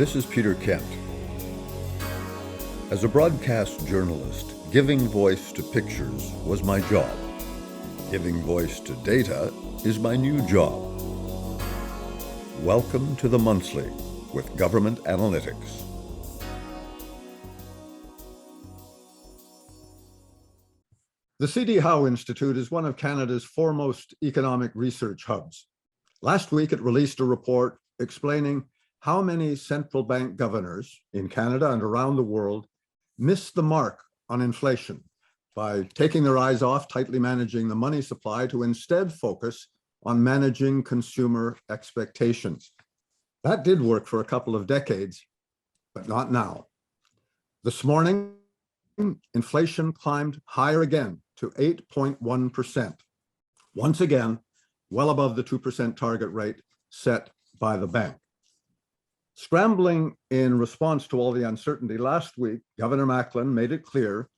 This is Peter Kent. As a broadcast journalist, giving voice to pictures was my job. Giving voice to data is my new job. Welcome to the Monthly with Government Analytics. The CD Howe Institute is one of Canada's foremost economic research hubs. Last week, it released a report explaining how many central bank governors in Canada and around the world missed the mark on inflation by taking their eyes off tightly managing the money supply to instead focus on managing consumer expectations. That did work for a couple of decades, but not now. This morning, inflation climbed higher again to 8.1%. Once again, well above the 2% target rate set by the bank. Scrambling in response to all the uncertainty last week, Governor Macklin made it clear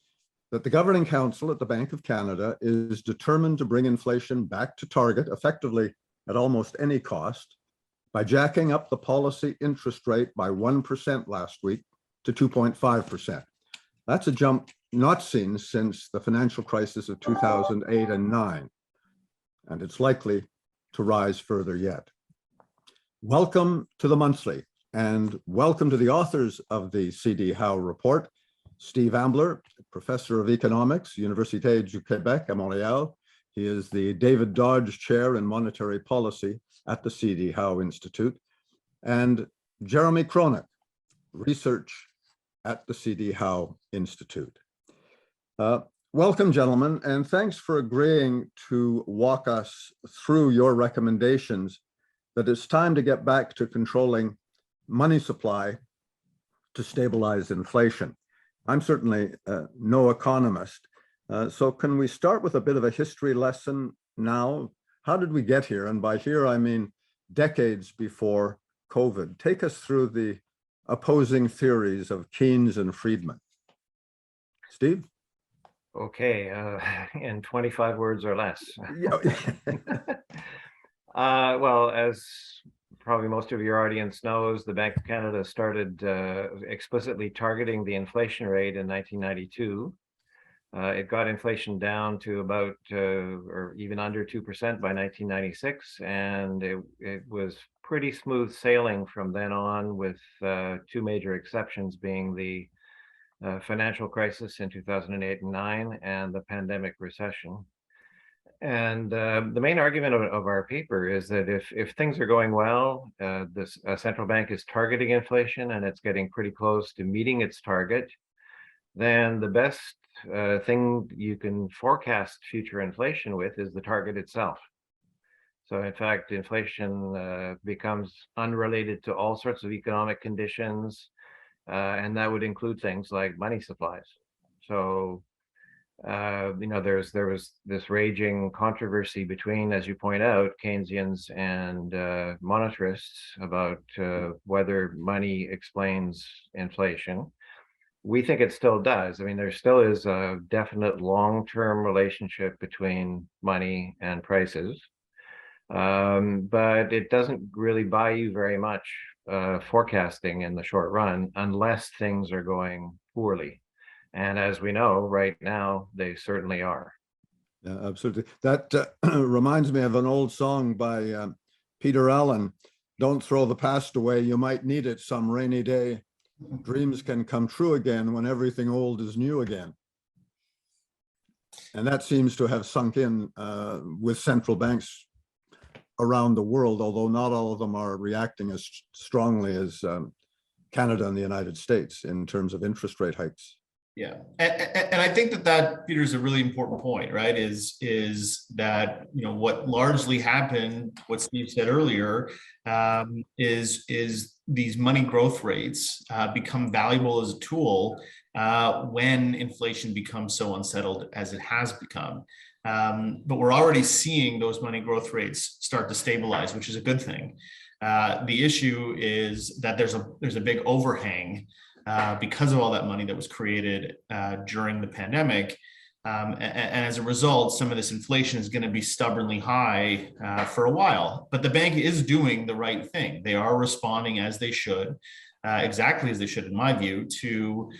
that the Governing Council at the Bank of Canada is determined to bring inflation back to target, effectively at almost any cost, by jacking up the policy interest rate by 1% last week to 2.5%. That's a jump not seen since the financial crisis of 2008 and 9, and it's likely to rise further yet. Welcome to the Monthly, and welcome to the authors of the CD Howe report, Steve Ambler, Professor of Economics, Université du Québec à Montréal. He is the David Dodge Chair in Monetary Policy at the CD Howe Institute, and Jeremy Kronick, Research at the CD Howe Institute. Welcome, gentlemen, and thanks for agreeing to walk us through your recommendations that it's time to get back to controlling money supply to stabilize inflation. I'm certainly no economist, so can we start with a bit of a history lesson now? How did we get here? And by here, I mean decades before COVID. Take us through the opposing theories of Keynes and Friedman. Steve? Okay, in 25 words or less. Well, as probably most of your audience knows, the Bank of Canada started explicitly targeting the inflation rate in 1992. It got inflation down to about or even under 2% by 1996, and it was pretty smooth sailing from then on, with two major exceptions being the financial crisis in 2008 and 9 and the pandemic recession. And the main argument of our paper is that if things are going well, this central bank is targeting inflation and it's getting pretty close to meeting its target, then the best thing you can forecast future inflation with is the target itself. So in fact, inflation becomes unrelated to all sorts of economic conditions, and that would include things like money supplies. So there was this raging controversy between, as you point out, Keynesians and monetarists about whether money explains inflation. We think it still does. I mean, there still is a definite long-term relationship between money and prices, but it doesn't really buy you very much forecasting in the short run unless things are going poorly. And as we know, right now, they certainly are. Yeah, absolutely. That reminds me of an old song by Peter Allen. Don't throw the past away, you might need it some rainy day. Dreams can come true again when everything old is new again. And that seems to have sunk in with central banks around the world, although not all of them are reacting as strongly as Canada and the United States in terms of interest rate hikes. Yeah, and I think that Peter, is a really important point, right? Is that what largely happened, what Steve said earlier, is these money growth rates become valuable as a tool when inflation becomes so unsettled as it has become. But we're already seeing those money growth rates start to stabilize, which is a good thing. The issue is that there's a big overhang because of all that money that was created during the pandemic. And as a result, some of this inflation is going to be stubbornly high for a while. But the bank is doing the right thing. They are responding as they should. exactly as they should, in my view, to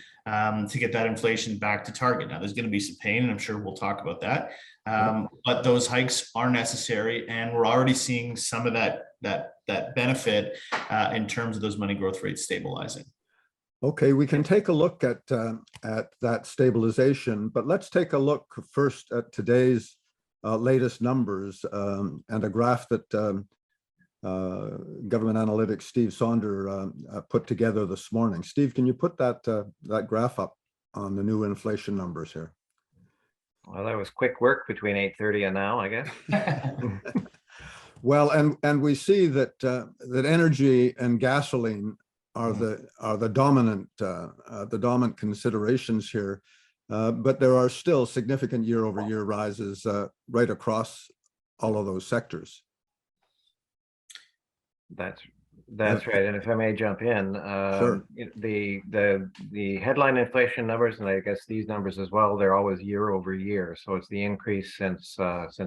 get that inflation back to target. Now, there's going to be some pain, and I'm sure we'll talk about that. But those hikes are necessary, and we're already seeing some of that benefit in terms of those money growth rates stabilizing. Okay, we can take a look at that stabilization, but let's take a look first at today's latest numbers and a graph that Government Analytics Steve Saunder put together this morning. Steve, can you put that graph up on the new inflation numbers here? Well, that was quick work between 8:30 and now, I guess. Well, and we see that that energy and gasoline are the dominant considerations here, but there are still significant year-over-year rises right across all of those sectors. That's right. And if I may jump in, Sure. the headline inflation numbers, and I guess these numbers as well, they're always year over year. So it's the increase since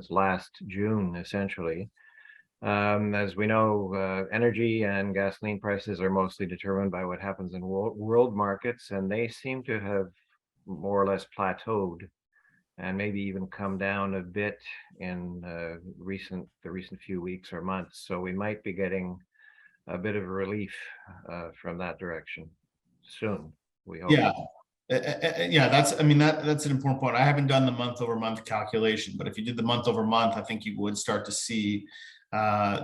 last June, essentially. As we know, energy and gasoline prices are mostly determined by what happens in world markets, and they seem to have more or less plateaued and maybe even come down a bit in the recent few weeks or months. So we might be getting a bit of a relief from that direction soon, we hope. Yeah. Yeah, that's an important point. I haven't done the month over month calculation, but if you did the month over month, I think you would start to see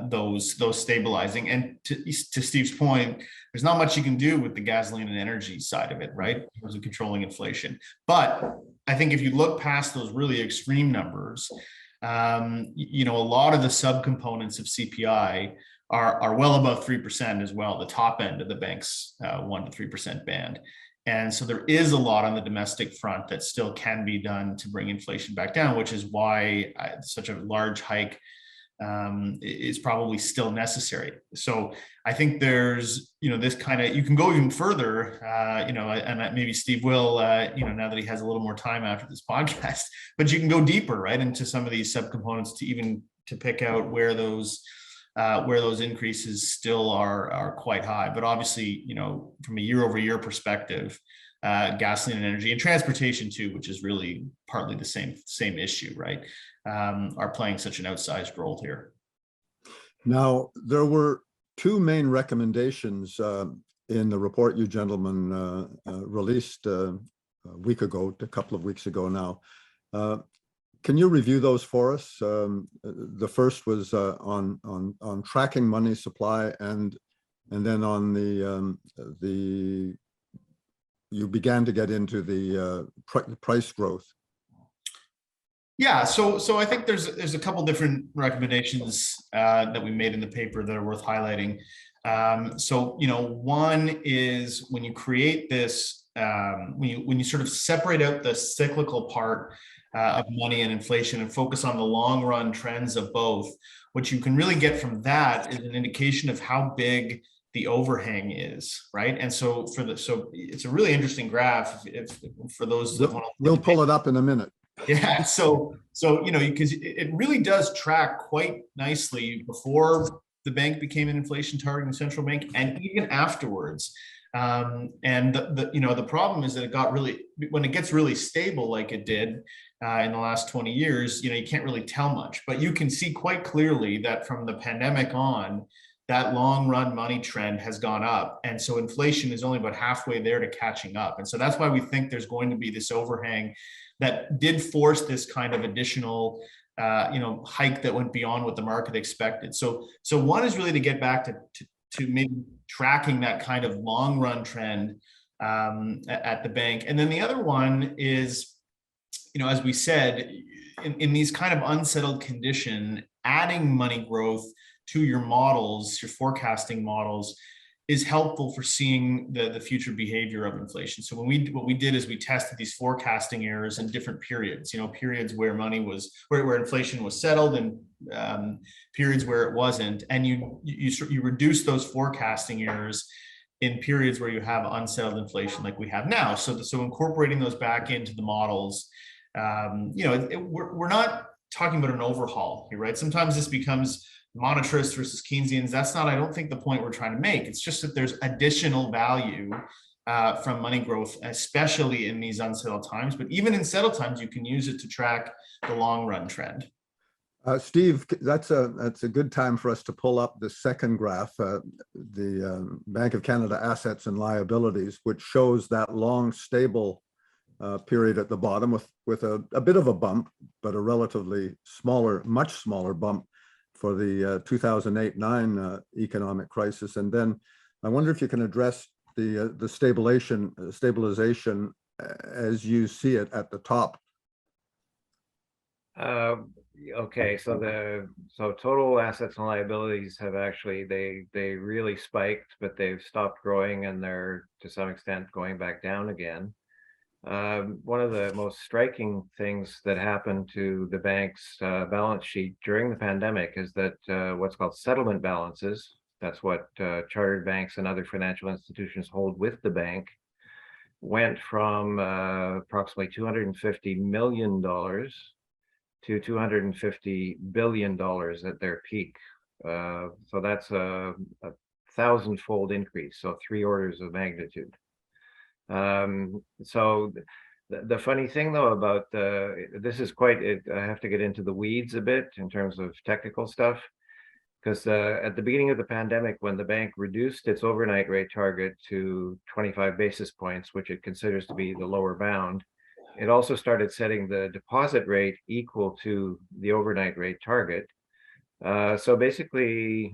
those stabilizing. And to Steve's point, there's not much you can do with the gasoline and energy side of it, right, in terms of controlling inflation. But I think if you look past those really extreme numbers, a lot of the subcomponents of CPI are well above 3% as well, the top end of the bank's 1 to 3% band. And so there is a lot on the domestic front that still can be done to bring inflation back down, which is why such a large hike is probably still necessary. So I think there's, this kind of, you can go even further, and maybe Steve will, now that he has a little more time after this podcast, but you can go deeper, right, into some of these subcomponents to pick out where those increases still are quite high. But obviously, from a year over year perspective, gasoline and energy and transportation too, which is really partly the same issue, right, are playing such an outsized role here. Now, there were two main recommendations in the report you gentlemen released a couple of weeks ago now. Can you review those for us? The first was on tracking money supply, and then on you began to get into the price growth. Yeah, so I think there's a couple different recommendations that we made in the paper that are worth highlighting. One is when you create this, when you sort of separate out the cyclical part of money and inflation and focus on the long run trends of both, what you can really get from that is an indication of how big the overhang is, right? And so it's a really interesting graph for those that want to. We'll pull it up in a minute. Yeah, so because it really does track quite nicely before the bank became an inflation targeting central bank, and even afterwards. And the problem is that it got really, when it gets really stable like it did in the last 20 years, you can't really tell much, but you can see quite clearly that from the pandemic on, that long run money trend has gone up. And so inflation is only about halfway there to catching up. And so that's why we think there's going to be this overhang that did force this kind of additional hike that went beyond what the market expected. So one is really to get back to maybe tracking that kind of long run trend at the bank. And then the other one is, as we said, in these kind of unsettled condition, adding money growth to your models, your forecasting models, is helpful for seeing the future behavior of inflation. So what we did is we tested these forecasting errors in different periods, periods where where inflation was settled, and periods where it wasn't. And you reduce those forecasting errors in periods where you have unsettled inflation like we have now. So incorporating those back into the models, we're not talking about an overhaul here, right? Sometimes this becomes monetarists versus Keynesians. That's not, I don't think, the point we're trying to make. It's just that there's additional value from money growth, especially in these unsettled times. But even in settled times, you can use it to track the long run trend. Steve, that's a good time for us to pull up the second graph, the Bank of Canada assets and liabilities, which shows that long stable period at the bottom with a bit of a bump, but a relatively smaller, much smaller bump for the 2008-9 economic crisis. And then I wonder if you can address the stabilization as you see it at the top. Okay, so total assets and liabilities have actually they really spiked, but they've stopped growing, and they're to some extent going back down again. One of the most striking things that happened to the bank's balance sheet during the pandemic is that what's called settlement balances, that's what chartered banks and other financial institutions hold with the bank, went from approximately $250 million to $250 billion at their peak. So that's a 1,000-fold increase, so 3 orders of magnitude. So the funny thing though about this is I have to get into the weeds a bit in terms of technical stuff, because at the beginning of the pandemic, when the bank reduced its overnight rate target to 25 basis points, which it considers to be the lower bound, it also started setting the deposit rate equal to the overnight rate target. So basically,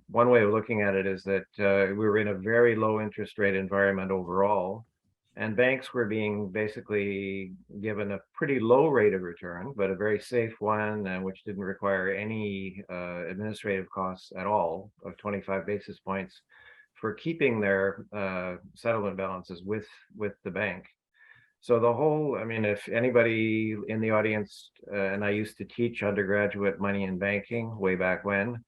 one way of looking at it is that we were in a very low interest rate environment overall, and banks were being basically given a pretty low rate of return, but a very safe one, which didn't require any administrative costs at all, of 25 basis points for keeping their settlement balances with the bank. So I mean, if anybody in the audience, and I used to teach undergraduate money and banking way back when,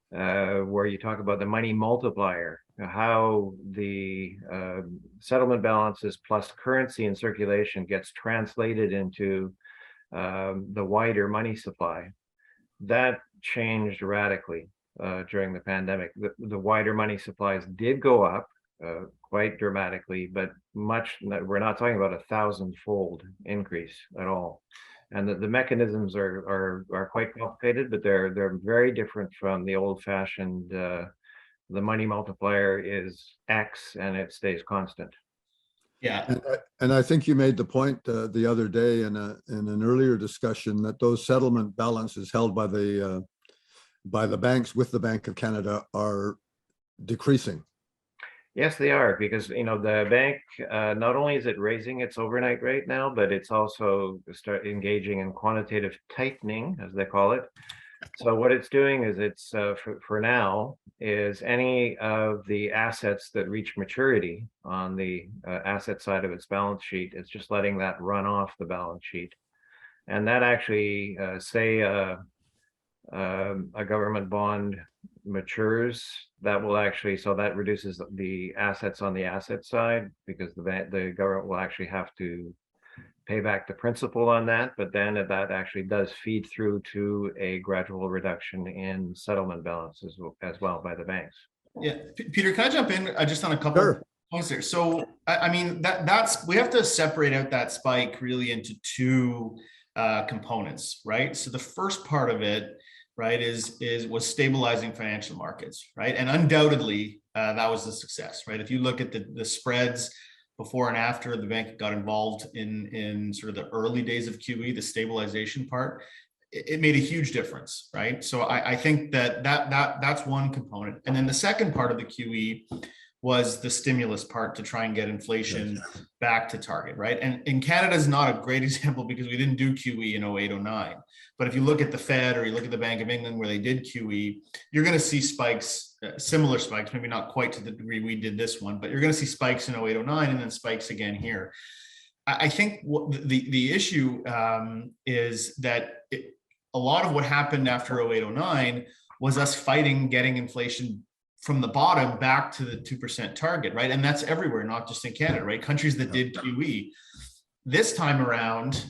where you talk about the money multiplier, how the settlement balances plus currency in circulation gets translated into the wider money supply. That changed radically during the pandemic. The wider money supplies did go up quite dramatically, but we're not talking about a 1,000-fold increase at all. And the mechanisms are quite complicated, but they're very different from the old-fashioned. The money multiplier is X and it stays constant. Yeah, and I think you made the point the other day in an earlier discussion that those settlement balances held by the banks with the Bank of Canada are decreasing. Yes, they are, because the bank not only is it raising its overnight rate now, but it's also start engaging in quantitative tightening, as they call it. So what it's doing is it's for now is any of the assets that reach maturity on the asset side of its balance sheet, it's just letting that run off the balance sheet, and that actually say a government bond matures, that will actually, so that reduces the assets on the asset side, because the government will actually have to pay back the principal on that, but then that actually does feed through to a gradual reduction in settlement balances as well by the banks. Yeah, Peter, can I jump in just on a couple Sure. points there? So I mean that's we have to separate out that spike really into two components, right? So the first part of it, right, was stabilizing financial markets, right? And undoubtedly that was a success, right? If you look at the spreads before and after the bank got involved in sort of the early days of QE, the stabilization part, it made a huge difference, right? So I think that's one component. And then the second part of the QE was the stimulus part to try and get inflation back to target, right? And Canada is not a great example because we didn't do QE in 08-09. But if you look at the Fed or you look at the Bank of England where they did QE, you're going to see spikes, similar spikes, maybe not quite to the degree we did this one, but you're going to see spikes in 08-09 and then spikes again here. I think the issue is that a lot of what happened after 08-09 was us fighting getting inflation from the bottom back to the 2% target, right? And that's everywhere, not just in Canada, right? Countries that did QE. This time around,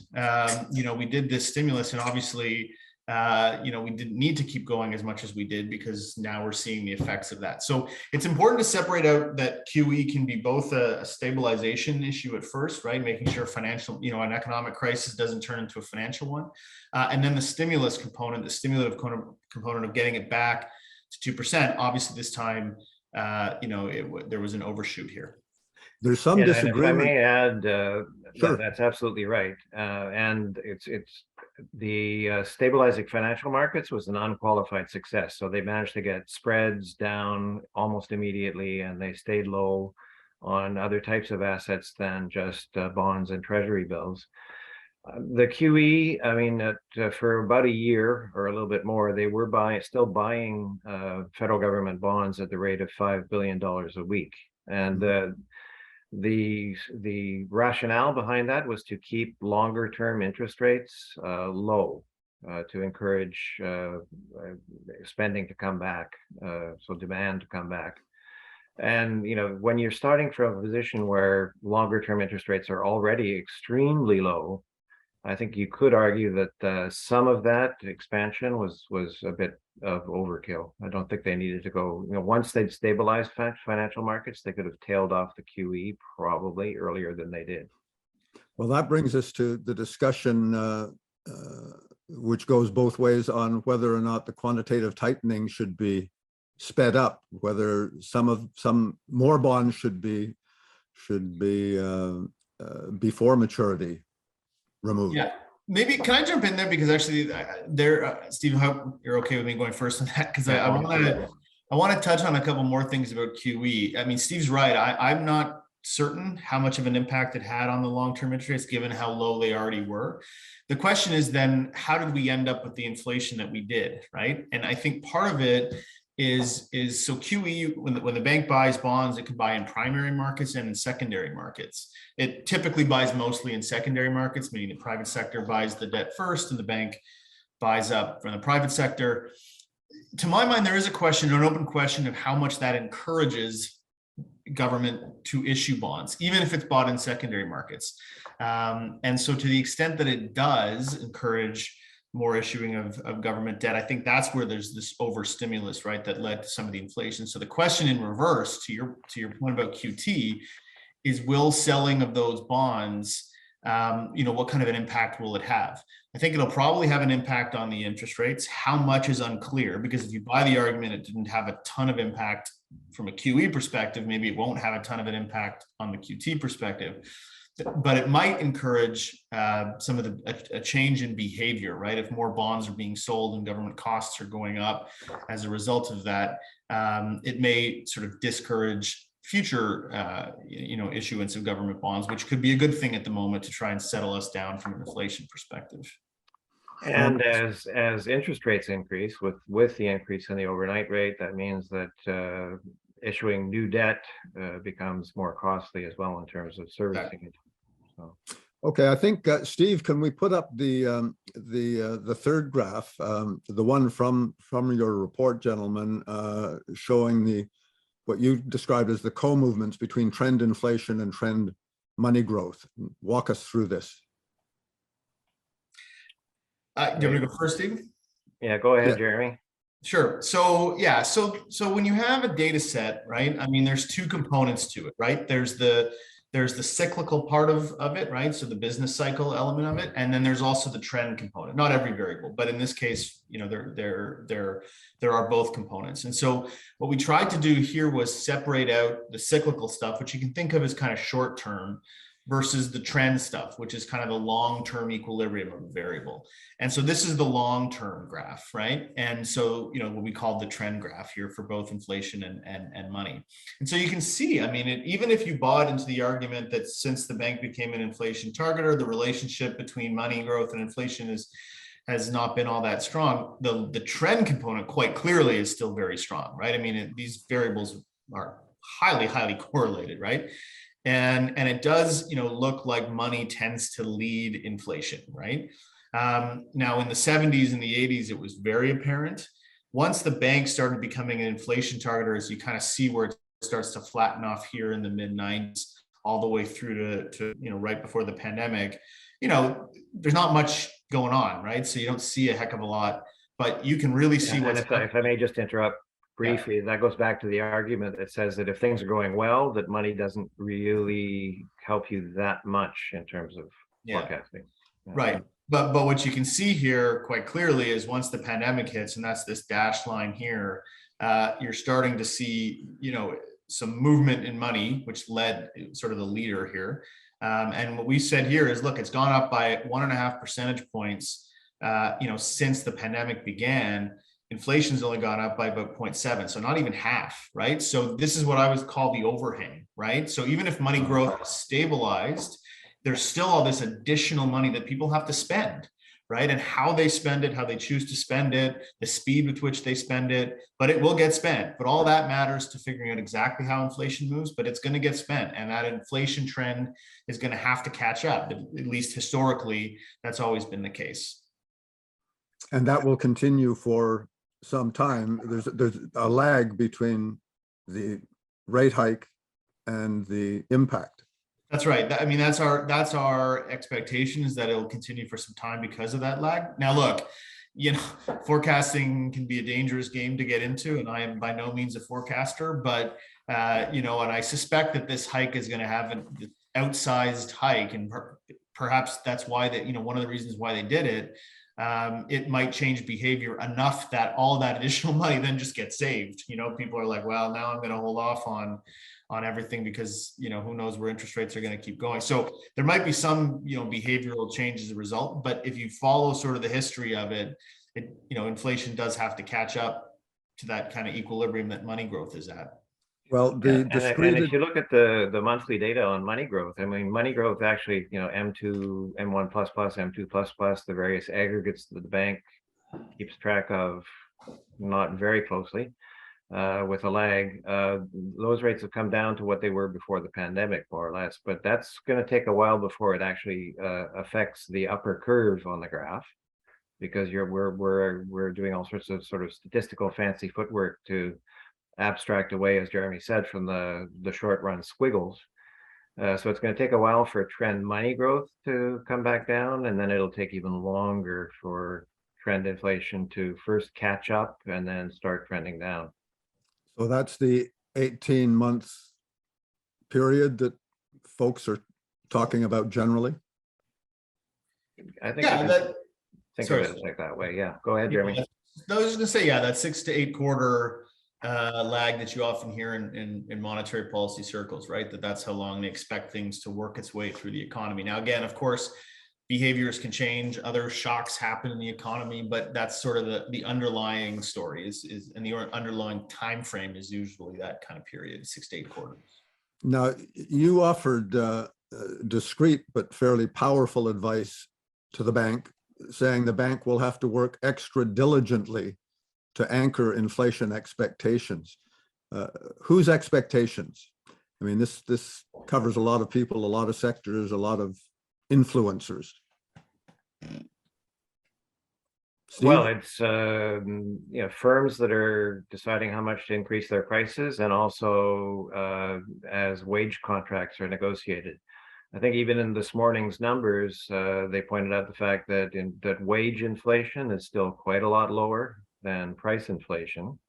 we did this stimulus, and obviously we didn't need to keep going as much as we did because now we're seeing the effects of that. So it's important to separate out that QE can be both a stabilization issue at first, right? Making sure financial, an economic crisis doesn't turn into a financial one. And then the stimulus component, the stimulative component of getting it back to 2%. Obviously this time, there was an overshoot here. There's some And if I disagreement. may add, Sure. that's absolutely right. And it's the stabilizing financial markets was an unqualified success. So they managed to get spreads down almost immediately, and they stayed low on other types of assets than just bonds and treasury bills. The QE, I mean, for about a year or a little bit more, they were still buying federal government bonds at the rate of $5 billion a week. And the rationale behind that was to keep longer term interest rates low, to encourage spending to come back, so demand to come back. And when you're starting from a position where longer term interest rates are already extremely low, I think you could argue that some of that expansion was a bit of overkill. I don't think they needed to go, once they'd stabilized financial markets, they could have tailed off the QE probably earlier than they did. Well, that brings us to the discussion, which goes both ways on whether or not the quantitative tightening should be sped up, whether some more bonds should be before maturity removed. Yeah, maybe can I jump in there, because actually Steve, I hope you're okay with me going first on that, because I want to touch on a couple more things about QE. I mean, Steve's right. I'm not certain how much of an impact it had on the long-term interest rates, given how low they already were. The question is then, how did we end up with the inflation that we did, right? And I think part of it is so QE, when the bank buys bonds, it can buy in primary markets and in secondary markets. It typically buys mostly in secondary markets, meaning the private sector buys the debt first and the bank buys up from the private sector. To my mind, there is an open question of how much that encourages government to issue bonds, even if it's bought in secondary markets. And so to the extent that it does encourage more issuing of government debt, I think that's where there's this overstimulus, right, that led to some of the inflation. So the question in reverse to your point about QT is, will selling of those bonds, what kind of an impact will it have? I think it'll probably have an impact on the interest rates. How much is unclear, because if you buy the argument it didn't have a ton of impact from a QE perspective, maybe it won't have a ton of an impact on the QT perspective. But it might encourage some of a change in behavior, right? If more bonds are being sold and government costs are going up as a result of that, it may sort of discourage future, issuance of government bonds, which could be a good thing at the moment to try and settle us down from an inflation perspective. And as interest rates increase with the increase in the overnight rate, that means that issuing new debt becomes more costly as well in terms of servicing it. So. Okay, I think Steve, can we put up the third graph, the one from your report, gentlemen, showing what you described as the co-movements between trend inflation and trend money growth. Walk us through this. Do you want me to go first, Steve? Yeah, go ahead, Jeremy. Sure. So yeah, so when you have a data set, right? I mean, there's two components to it, right? There's the cyclical part of it, right? So the business cycle element of it, and then there's also the trend component. Not every variable, but in this case, there are both components. And so what we tried to do here was separate out the cyclical stuff, which you can think of as kind of short term, versus the trend stuff, which is kind of the long-term equilibrium of a variable. And so this is the long-term graph, right? And so, what we call the trend graph here for both inflation and money. And so you can see, I mean, even if you bought into the argument that since the bank became an inflation targeter, the relationship between money growth and inflation has not been all that strong, the trend component quite clearly is still very strong, right? I mean, these variables are highly, highly correlated, right? And it does, look like money tends to lead inflation, right? Now, in the 70s and the 80s, it was very apparent. Once the bank started becoming an inflation targeter, as you kind of see where it starts to flatten off here in the mid-90s, all the way through to right before the pandemic, there's not much going on, right? So you don't see a heck of a lot, but you can really see And what's if I may just interrupt briefly, that goes back to the argument that says that if things are going well, that money doesn't really help you that much in terms of forecasting. Right. But what you can see here quite clearly is once the pandemic hits, and that's this dashed line here, you're starting to see, some movement in money, which led sort of the leader here. And what we said here is, look, it's gone up by 1.5 percentage points, since the pandemic began. Inflation's only gone up by about 0.7, so not even half, right? So this is what I would call the overhang, right? So even if money growth is stabilized, there's still all this additional money that people have to spend, right? And how they spend it, how they choose to spend it, the speed with which they spend it, but it will get spent. But all that matters to figuring out exactly how inflation moves, but it's going to get spent. And that inflation trend is going to have to catch up. At least historically, that's always been the case. And that will continue for some time. There's a lag between the rate hike and the impact. That's right. I mean, that's our expectation, is that it'll continue for some time because of that lag. Now, look, forecasting can be a dangerous game to get into, and I am by no means a forecaster, but and I suspect that this hike is going to have an outsized hike, and perhaps that's why one of the reasons why they did it. It might change behavior enough that all that additional money then just gets saved. People are like, well, now I'm going to hold off on everything because, who knows where interest rates are going to keep going. So there might be some, behavioral change as a result, but if you follow sort of the history of it, inflation does have to catch up to that kind of equilibrium that money growth is at. Well, and if you look at the monthly data on money growth, I mean, money growth actually, M2, M1++, M2++, the various aggregates that the bank keeps track of, not very closely, with a lag, those rates have come down to what they were before the pandemic, more or less. But that's going to take a while before it actually affects the upper curve on the graph, because we're doing all sorts of sort of statistical fancy footwork to abstract away, as Jeremy said, from the short run squiggles. So it's going to take a while for trend money growth to come back down, and then it'll take even longer for trend inflation to first catch up and then start trending down. So that's the 18-month period that folks are talking about generally? I think think of it like that way. Yeah, go ahead, Jeremy. I was just going to say, that 6 to 8 quarter lag that you often hear in monetary policy circles, right? That's how long they expect things to work its way through the economy. Now, again, of course, behaviors can change, other shocks happen in the economy, but that's sort of the underlying story and the underlying time frame is usually that kind of period, 6 to 8 quarters. Now, you offered discreet but fairly powerful advice to the bank, saying the bank will have to work extra diligently to anchor inflation expectations. Whose expectations? I mean, this covers a lot of people, a lot of sectors, a lot of influencers. Steve? Well, it's firms that are deciding how much to increase their prices, and also as wage contracts are negotiated. I think even in this morning's numbers, they pointed out the fact that that wage inflation is still quite a lot lower than price inflation,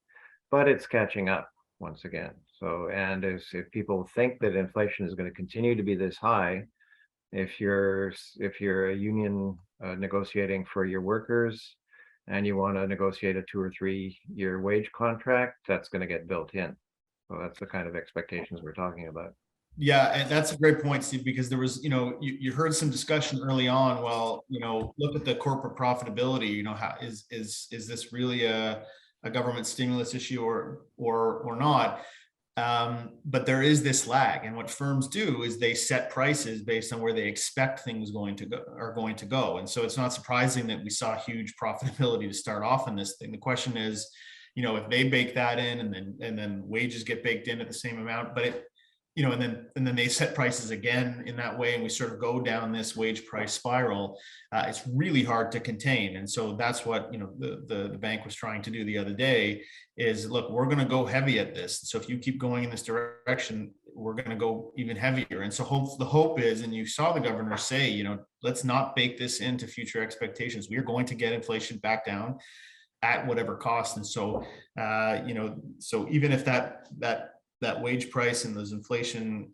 but it's catching up once again. So, and if people think that inflation is going to continue to be this high, if you're a union negotiating for your workers and you want to negotiate a 2 or 3 year wage contract, that's going to get built in. So that's the kind of expectations we're talking about. Yeah, and that's a great point, Steve, because there was, you heard some discussion early on. Well, look at the corporate profitability. How is this really a government stimulus issue or not? But there is this lag, and what firms do is they set prices based on where they expect things are going to go. And so it's not surprising that we saw huge profitability to start off in this thing. The question is, if they bake that in, and then wages get baked in at the same amount, but and then they set prices again in that way, and we sort of go down this wage price spiral. It's really hard to contain, and so that's what the bank was trying to do the other day. Is look, we're going to go heavy at this. So if you keep going in this direction, we're going to go even heavier. And so the hope is, and you saw the governor say, you know, let's not bake this into future expectations. We are going to get inflation back down at whatever cost. And so, you know, so even if that wage price and those inflation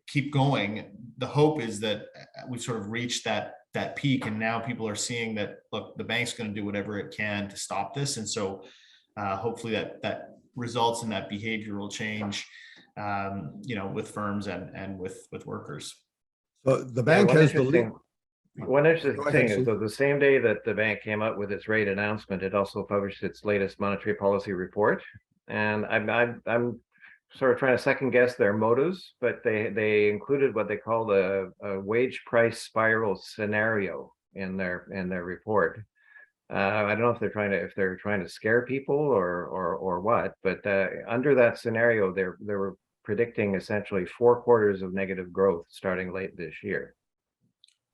keep going, the hope is that we've sort of reached that peak, and now people are seeing that, look, the bank's going to do whatever it can to stop this. And so hopefully that results in that behavioral change, you know, with firms and with workers. So the bank has the lead. One interesting Go ahead, thing is Steve. that the same day that the bank came out with its rate announcement, it also published its latest monetary policy report. And I'm sort of trying to second guess their motives, but they included what they called a wage price spiral scenario in their report. I don't know if they're trying to scare people or what, but under that scenario, they were predicting essentially 4 quarters of negative growth starting late this year.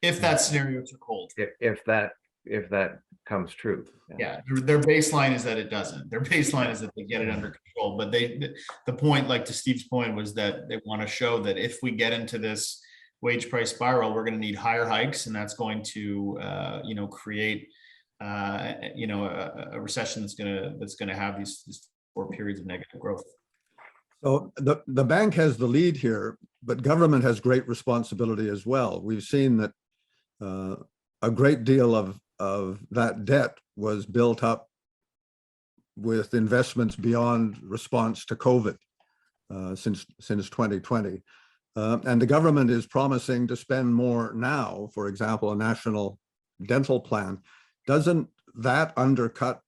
If that scenario took hold. If that comes true. Yeah, their baseline is that it doesn't. Their baseline is that they get it under control. But the point, like to Steve's point, was that they want to show that if we get into this wage price spiral, we're going to need higher hikes, and that's going to you know, create you know, a recession that's going to have these 4 periods of negative growth. So the bank has the lead here, but government has great responsibility as well. We've seen that a great deal of that debt was built up with investments beyond response to COVID since 2020. And the government is promising to spend more now, for example, a national dental plan. Doesn't that undercut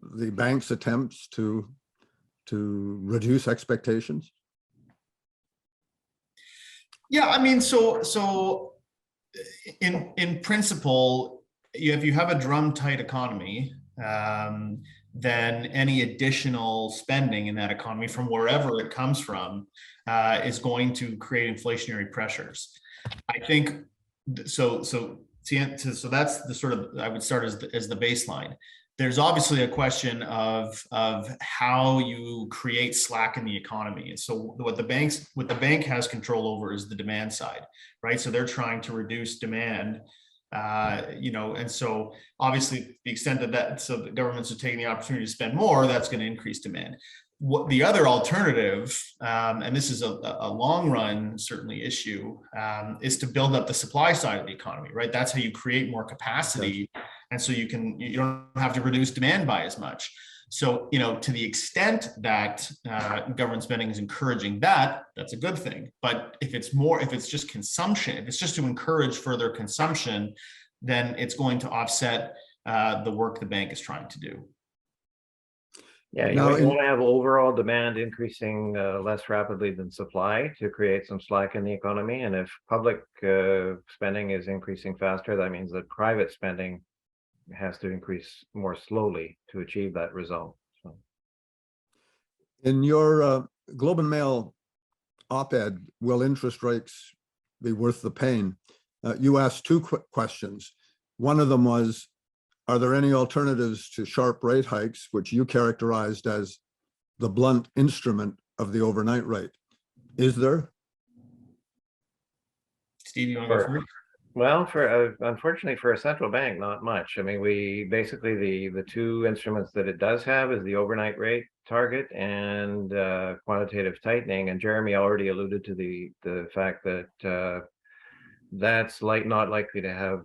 the bank's attempts to reduce expectations? Yeah, I mean, so in principle, if you have a drum tight economy, then any additional spending in that economy from wherever it comes from is going to create inflationary pressures. I think so. So that's the sort of, I would start as the baseline. There's obviously a question of how you create slack in the economy. And so what the bank has control over is the demand side, right? So they're trying to reduce demand, you know, and so obviously the extent that so the governments are taking the opportunity to spend more, that's going to increase demand. What the other alternative, and this is a long run certainly issue, is to build up the supply side of the economy, right? That's how you create more capacity, and so you don't have to reduce demand by as much. So, you know, to the extent that government spending is encouraging that, that's a good thing. But if it's just consumption, if it's just to encourage further consumption, then it's going to offset the work the bank is trying to do. Yeah, you want to have overall demand increasing less rapidly than supply to create some slack in the economy. And if public spending is increasing faster, that means that private spending has to increase more slowly to achieve that result. So, in your Globe and Mail op-ed, will interest rates be worth the pain? You asked 2 quick questions. One of them was, are there any alternatives to sharp rate hikes, which you characterized as the blunt instrument of the overnight rate? Is there? Steve, you want to go first? Well, unfortunately for a central bank, not much. I mean, we basically the 2 instruments that it does have is the overnight rate target and quantitative tightening. And Jeremy already alluded to the fact that that's not likely to have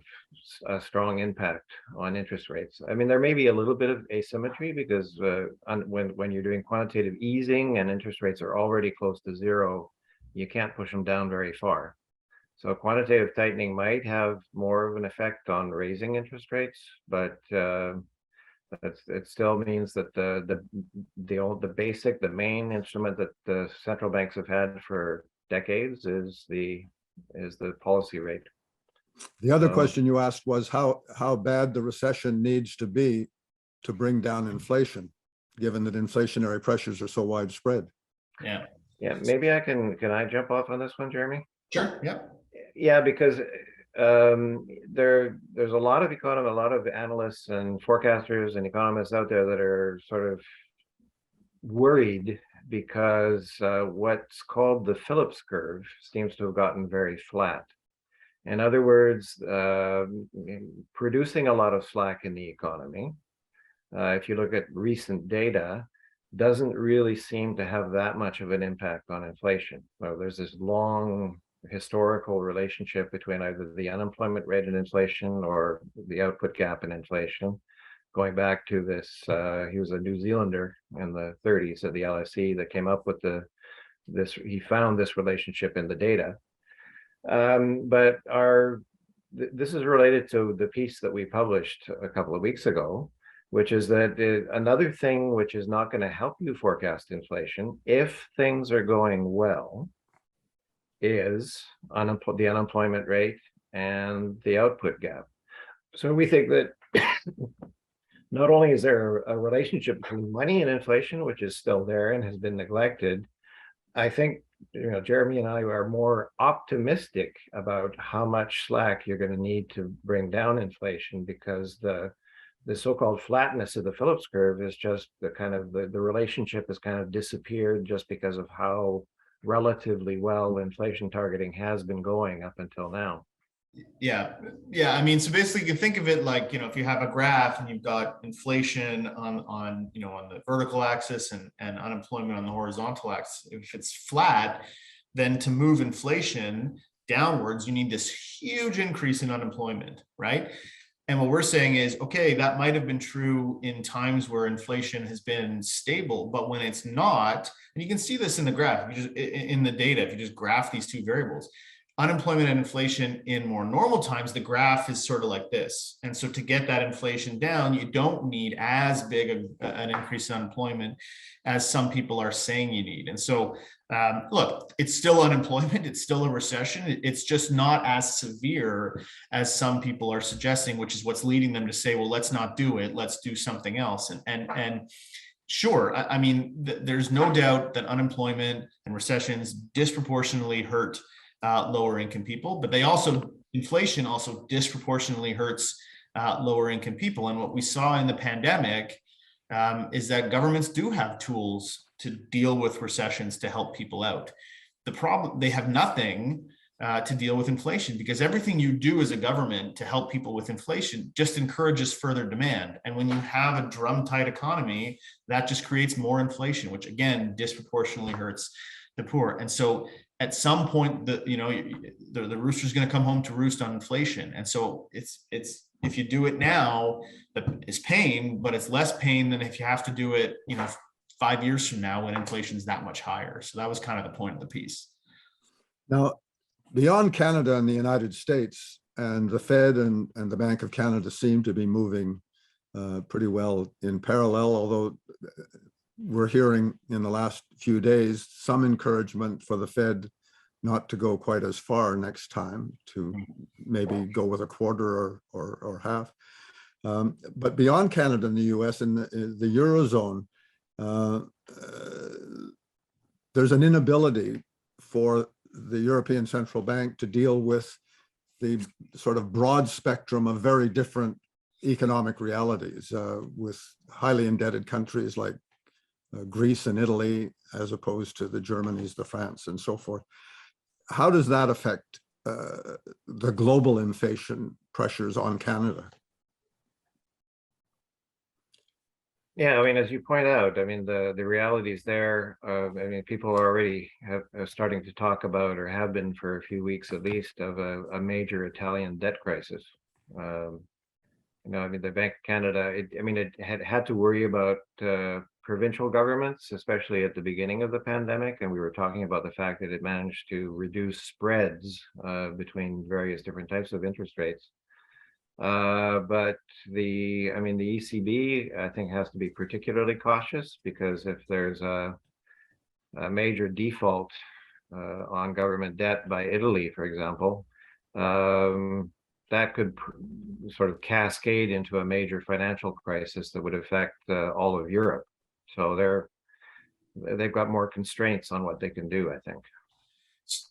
a strong impact on interest rates. I mean, there may be a little bit of asymmetry because when you're doing quantitative easing and interest rates are already close to 0, you can't push them down very far. So quantitative tightening might have more of an effect on raising interest rates, but it still means that the main instrument that the central banks have had for decades is the policy rate. The other question you asked was how bad the recession needs to be to bring down inflation, given that inflationary pressures are so widespread. Yeah. Maybe can I jump off on this one, Jeremy? Sure. Yeah. Yeah, because there's a lot of analysts and forecasters and economists out there that are sort of worried because what's called the Phillips curve seems to have gotten very flat. In other words, producing a lot of slack in the economy, if you look at recent data, doesn't really seem to have that much of an impact on inflation. So there's this long historical relationship between either the unemployment rate and inflation or the output gap and inflation, going back to this, he was a New Zealander in the 30s at the LSE that came up with he found this relationship in the data. But this is related to the piece that we published a couple of weeks ago, which is that another thing which is not going to help you forecast inflation if things are going well is the unemployment rate and the output gap. So we think that not only is there a relationship between money and inflation, which is still there and has been neglected, I think Jeremy and I are more optimistic about how much slack you're going to need to bring down inflation, because the so-called flatness of the Phillips curve is just the relationship has kind of disappeared just because of how relatively well inflation targeting has been going up until now. Yeah. I mean, so basically you can think of it like, if you have a graph and you've got inflation on the vertical axis and unemployment on the horizontal axis, if it's flat, then to move inflation downwards, you need this huge increase in unemployment, right? And what we're saying is, okay, that might have been true in times where inflation has been stable, but when it's not, and you can see this in the graph, in the data, if you just graph these two variables, unemployment and inflation in more normal times, the graph is sort of like this. And so to get that inflation down, you don't need as big an increase in unemployment as some people are saying you need. And so, look, it's still unemployment, it's still a recession. It's just not as severe as some people are suggesting, which is what's leading them to say, well, let's not do it, let's do something else. And sure, I mean, there's no doubt that unemployment and recessions disproportionately hurt lower income people, but inflation also disproportionately hurts lower income people. And what we saw in the pandemic is that governments do have tools to deal with recessions to help people out. The problem, they have nothing to deal with inflation, because everything you do as a government to help people with inflation just encourages further demand. And when you have a drum-tight economy, that just creates more inflation, which again disproportionately hurts the poor. And so at some point, the rooster's going to come home to roost on inflation. And so it's if you do it now, it's pain, but it's less pain than if you have to do it 5 years from now when inflation's that much higher. So that was kind of the point of the piece. Now, beyond Canada and the United States, and the Fed and the Bank of Canada seem to be moving pretty well in parallel, although we're hearing in the last few days some encouragement for the Fed not to go quite as far next time, to maybe go with a quarter or half. But beyond Canada and the US and the Eurozone, there's an inability for the European Central Bank to deal with the sort of broad spectrum of very different economic realities, with highly indebted countries like Greece and Italy, as opposed to the Germanys, the France, and so forth. How does that affect the global inflation pressures on Canada? Yeah, I mean, as you point out, I mean, the realities there, I mean, people are already starting to talk about, or have been for a few weeks at least, of a major Italian debt crisis. I mean, the Bank of Canada, it had to worry about provincial governments, especially at the beginning of the pandemic. And we were talking about the fact that it managed to reduce spreads between various different types of interest rates. But the ECB, I think, has to be particularly cautious, because if there's a major default on government debt by Italy, for example, that could sort of cascade into a major financial crisis that would affect all of Europe. So they've got more constraints on what they can do, I think.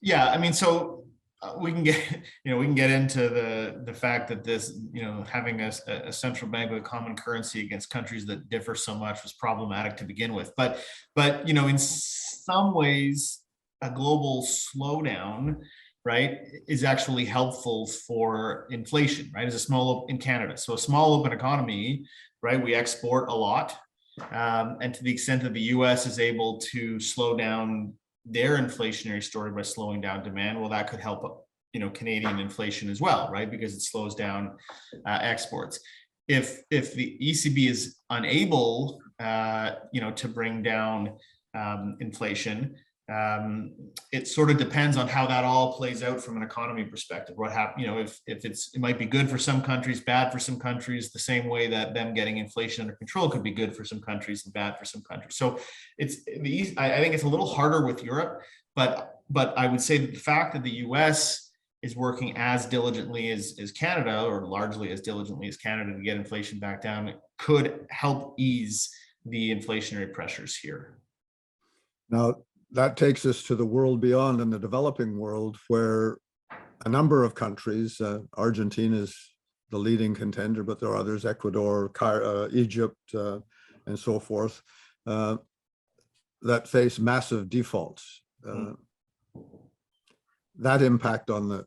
Yeah, I mean, so we can get, we can get into the fact that this, having a central bank with a common currency against countries that differ so much was problematic to begin with. But in some ways, a global slowdown, right, is actually helpful for inflation, right? As in Canada, so a small open economy, right? We export a lot, and to the extent that the U.S. is able to slow down their inflationary story by slowing down demand, well, that could help, Canadian inflation as well, right? Because it slows down exports. If the ECB is unable, to bring down inflation, it sort of depends on how that all plays out from an economy perspective. What happens, if it might be good for some countries, bad for some countries, the same way that them getting inflation under control could be good for some countries and bad for some countries. So I think it's a little harder with Europe, but I would say that the fact that the US is working as diligently as Canada, or largely as diligently as Canada, to get inflation back down could help ease the inflationary pressures here. Now, that takes us to the world beyond, in the developing world, where a number of countries, Argentina is the leading contender, but there are others, Ecuador, Egypt, and so forth, that face massive defaults. That impact on the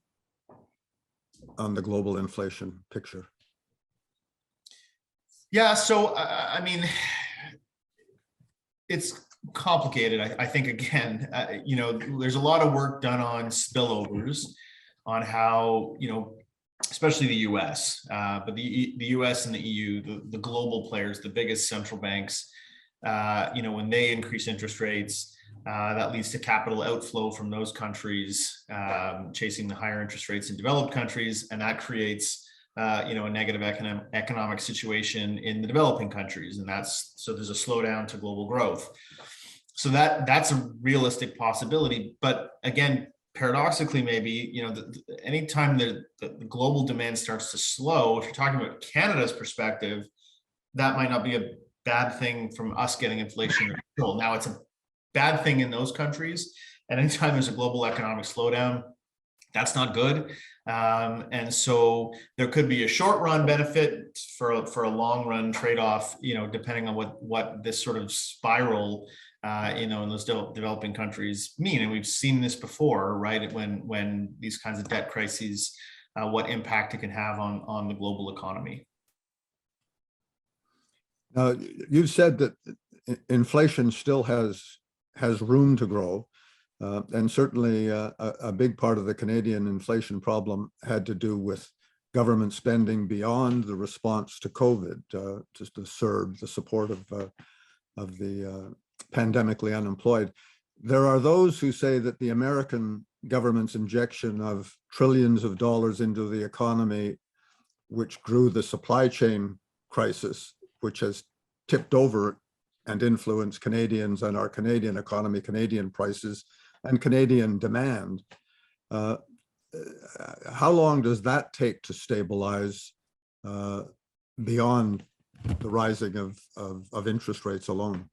global inflation picture. Yeah, so I mean, it's complicated. I think, again, there's a lot of work done on spillovers, on how, especially the US, but the US and the EU, the global players, the biggest central banks, when they increase interest rates, that leads to capital outflow from those countries, chasing the higher interest rates in developed countries, and that creates a negative economic situation in the developing countries, and so there's a slowdown to global growth. So that's a realistic possibility. But again, paradoxically, maybe anytime the global demand starts to slow, if you're talking about Canada's perspective, that might not be a bad thing from us getting inflation under control. Now, it's a bad thing in those countries, and anytime there's a global economic slowdown, that's not good. And so there could be a short run benefit for a long run trade-off, depending on what this sort of spiral, in those developing countries mean. And we've seen this before, right? When these kinds of debt crises, what impact it can have on the global economy. Now, you've said that inflation still has room to grow. And certainly a big part of the Canadian inflation problem had to do with government spending beyond the response to COVID, just to serve the support of the pandemically unemployed. There are those who say that the American government's injection of trillions of dollars into the economy, which grew the supply chain crisis, which has tipped over and influenced Canadians and our Canadian economy, Canadian prices, and Canadian demand. How long does that take to stabilize beyond the rising of interest rates alone?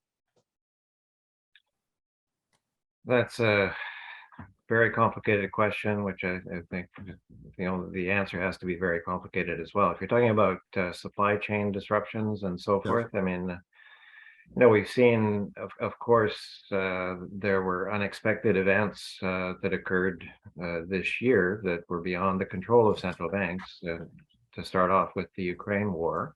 That's a very complicated question, which I think the answer has to be very complicated as well. If you're talking about supply chain disruptions and so forth, I mean, we've seen, of course, there were unexpected events that occurred this year that were beyond the control of central banks, to start off with the Ukraine war.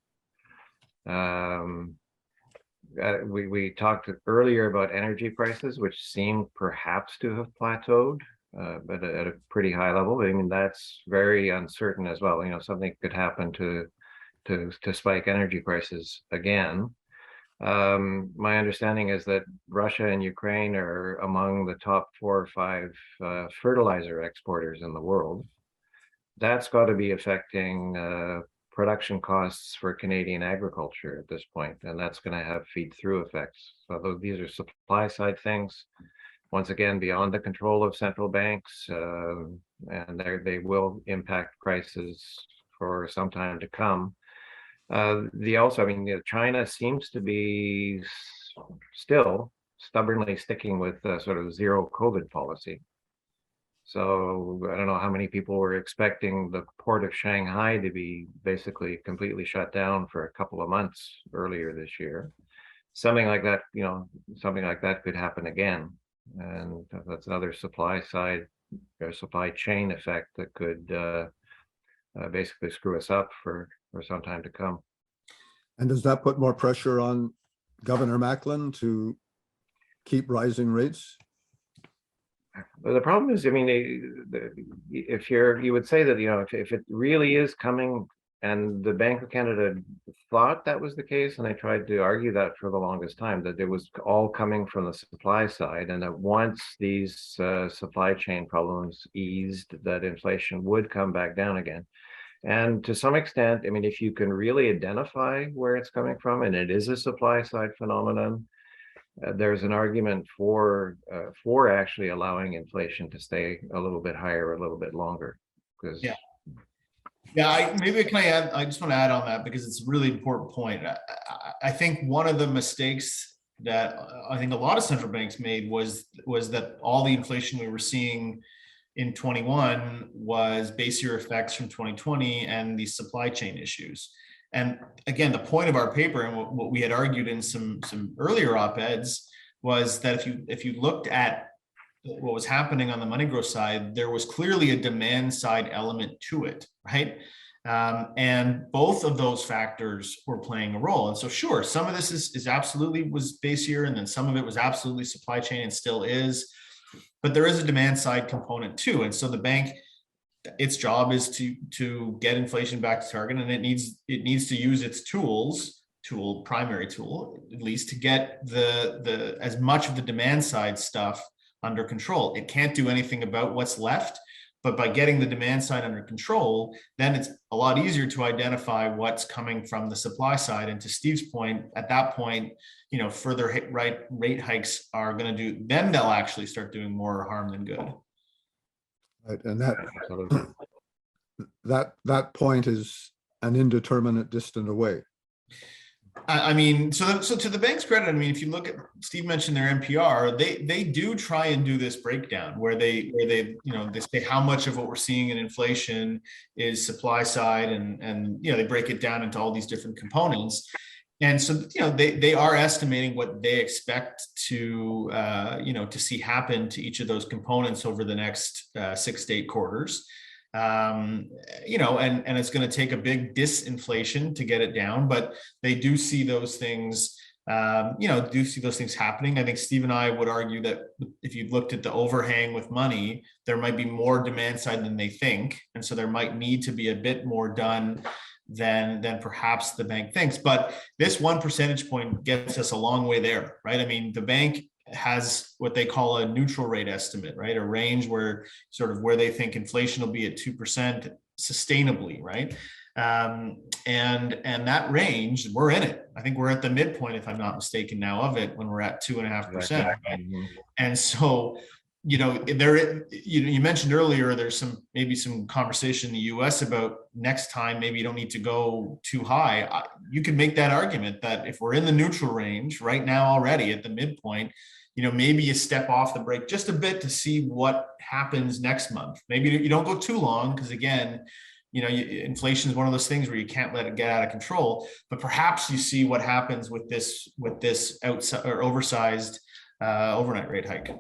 We talked earlier about energy prices, which seem perhaps to have plateaued, but at a pretty high level. I mean, that's very uncertain as well. Something could happen to spike energy prices again. My understanding is that Russia and Ukraine are among the top 4 or 5 fertilizer exporters in the world. That's got to be affecting production costs for Canadian agriculture at this point, and that's going to have feed-through effects. So these are supply side things, once again, beyond the control of central banks, and they will impact prices for some time to come. China seems to be still stubbornly sticking with sort of zero COVID policy. So I don't know how many people were expecting the port of Shanghai to be basically completely shut down for a couple of months earlier this year. Something like that, something like that could happen again. And that's another supply side or supply chain effect that could basically screw us up for some time to come. And does that put more pressure on Governor Macklin to keep rising rates? But the problem is, I mean, if you would say that, if it really is coming, and the Bank of Canada thought that was the case, and they tried to argue that for the longest time, that it was all coming from the supply side, and that once these supply chain problems eased, that inflation would come back down again. And to some extent, I mean, if you can really identify where it's coming from, and it is a supply side phenomenon, there's an argument for actually allowing inflation to stay a little bit higher, a little bit longer. Because maybe can I add? I just want to add on that because it's a really important point. I think one of the mistakes that I think a lot of central banks made was that all the inflation we were seeing in 21 was base year effects from 2020 and the supply chain issues. And again, the point of our paper and what we had argued in some earlier op-eds was that if you looked at what was happening on the money growth side, there was clearly a demand side element to it, right? And both of those factors were playing a role. And so sure, some of this is absolutely was base year, and then some of it was absolutely supply chain and still is, but there is a demand side component too. And so the bank, its job is to get inflation back to target, and it needs to use its primary tool at least, to get the as much of the demand side stuff under control. It can't do anything about what's left, but by getting the demand side under control, then it's a lot easier to identify what's coming from the supply side. And to Steve's point, at that point, further rate hikes are going to do, then they'll actually start doing more harm than good. Right, and that point is an indeterminate distant away. I mean, so to the bank's credit, I mean, if you look at, Steve mentioned their NPR, they do try and do this breakdown where they they say how much of what we're seeing in inflation is supply side, and they break it down into all these different components. And so, they are estimating what they expect to, to see happen to each of those components over the next 6 to 8 quarters. And it's going to take a big disinflation to get it down, but they do see those things, happening. I think Steve and I would argue that if you looked at the overhang with money, there might be more demand side than they think. And so there might need to be a bit more done than perhaps the bank thinks. But this 1 percentage point gets us a long way there, right? I mean, the bank has what they call a neutral rate estimate, right? A range where they think inflation will be at 2% sustainably, right? And that range, we're in it. I think we're at the midpoint, if I'm not mistaken, now of it, when we're at 2.5%. Right? And so, you mentioned earlier, there's maybe some conversation in the US about next time, maybe you don't need to go too high. You could make that argument that if we're in the neutral range right now already at the midpoint, maybe you step off the brake just a bit to see what happens next month. Maybe you don't go too long, because again, inflation is one of those things where you can't let it get out of control, but perhaps you see what happens with this outside or oversized overnight rate hike.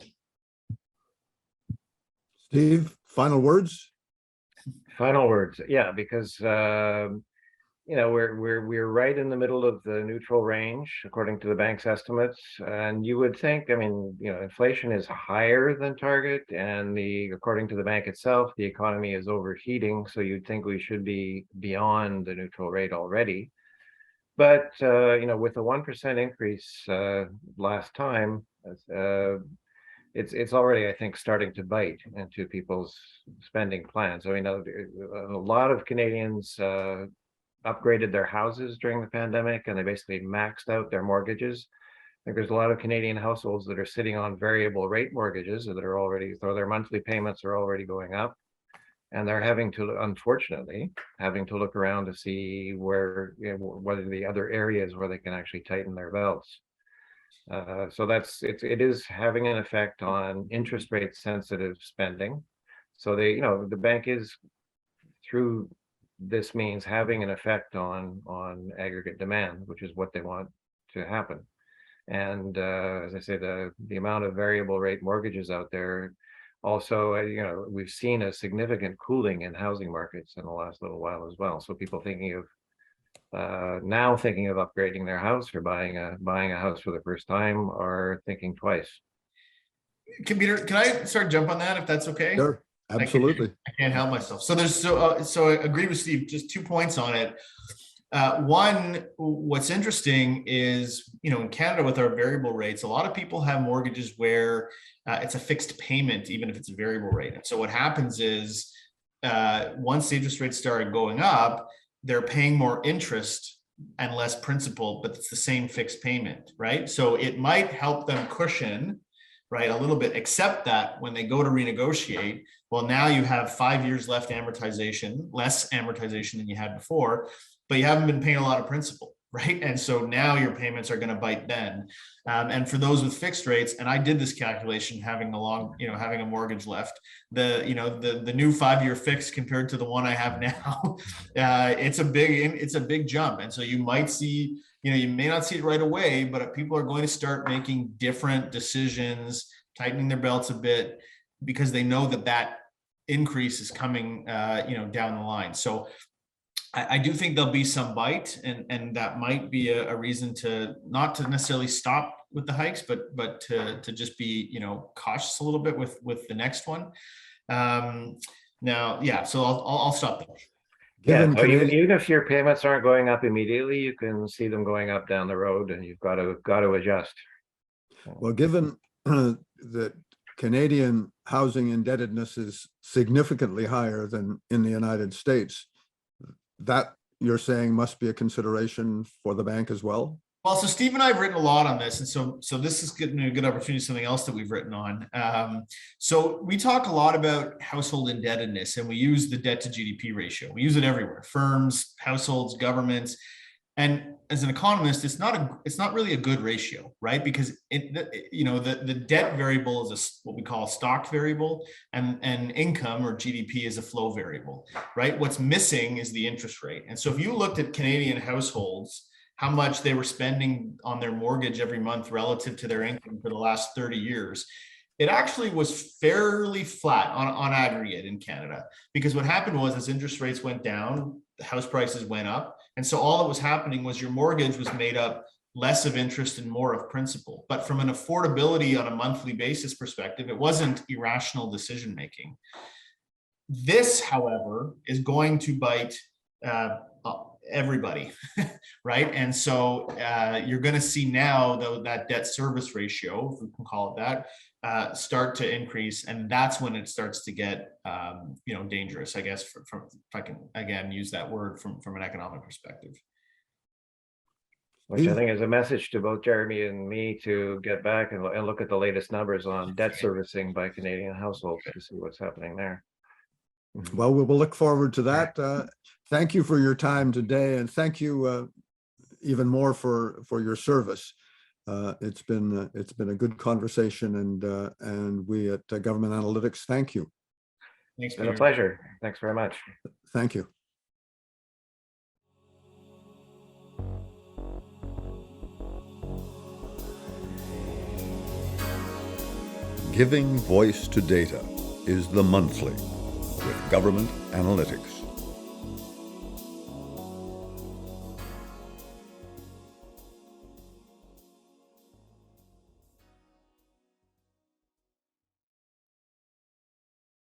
Steve, final words? Final words, yeah, because we're right in the middle of the neutral range according to the bank's estimates, and you would think, I mean, inflation is higher than target, and according to the bank itself, the economy is overheating, so you'd think we should be beyond the neutral rate already. But with a 1% increase last time, it's already, I think, starting to bite into people's spending plans. I mean, a lot of Canadians upgraded their houses during the pandemic, and they basically maxed out their mortgages. I think there's a lot of Canadian households that are sitting on variable rate mortgages that are already, so their monthly payments are already going up, and they're unfortunately having to look around to see what are the other areas where they can actually tighten their belts. So it is having an effect on interest rate sensitive spending. So the bank is, through this means, having an effect on aggregate demand, which is what they want to happen. And as I say, the amount of variable rate mortgages out there also, we've seen a significant cooling in housing markets in the last little while as well. So people thinking of upgrading their house or buying a house for the first time are thinking twice. Peter, can I start jump on that if that's okay? Sure, absolutely. I can't help myself. So so I agree with Steve. Just 2 points on it. One, what's interesting is, in Canada with our variable rates, a lot of people have mortgages where it's a fixed payment, even if it's a variable rate. And so what happens is once the interest rates started going up, they're paying more interest and less principal, but it's the same fixed payment, right? So it might help them cushion, right, a little bit, except that when they go to renegotiate, well, now you have 5 years left amortization, less amortization than you had before, but you haven't been paying a lot of principal, right? And so now your payments are going to bite then. And for those with fixed rates, and I did this calculation having having a mortgage left, the new 5-year fix compared to the one I have now, it's a big jump. And so you might see, you may not see it right away, but people are going to start making different decisions, tightening their belts a bit, because they know that increase is coming, down the line. So I do think there'll be some bite, and that might be a reason to not to necessarily stop with the hikes, but to just be, cautious a little bit with the next one. Now, yeah, so I'll stop there. Even if your payments aren't going up immediately, you can see them going up down the road, and you've got to adjust. Well, given that Canadian housing indebtedness is significantly higher than in the United States, that you're saying must be a consideration for the bank as well? Well, so Steve and I have written a lot on this, and so this is getting a good opportunity, something else that we've written on. So we talk a lot about household indebtedness, and we use the debt to GDP ratio. We use it everywhere: firms, households, governments. And as an economist, it's not really a good ratio, right? Because the debt variable is what we call a stock variable, and income or GDP is a flow variable, right? What's missing is the interest rate. And so if you looked at Canadian households, how much they were spending on their mortgage every month relative to their income for the last 30 years, it actually was fairly flat on aggregate in Canada. Because what happened was, as interest rates went down, the house prices went up. And so all that was happening was your mortgage was made up less of interest and more of principal. But from an affordability on a monthly basis perspective, it wasn't irrational decision making. This, however, is going to bite everybody, right? And so you're going to see now, though, that debt service ratio, if we can call it that, start to increase, and that's when it starts to get dangerous, I guess, if I can again use that word from an economic perspective. Which I think is a message to both Jeremy and me to get back and look at the latest numbers on debt servicing by Canadian households to see what's happening there. Well, we will look forward to that. Thank you for your time today, and thank you even more for your service. It's been a good conversation, and we at Government Analytics thank you. Thanks, it's been a pleasure. Thanks very much. Thank you. Giving Voice to Data is the monthly with Government Analytics.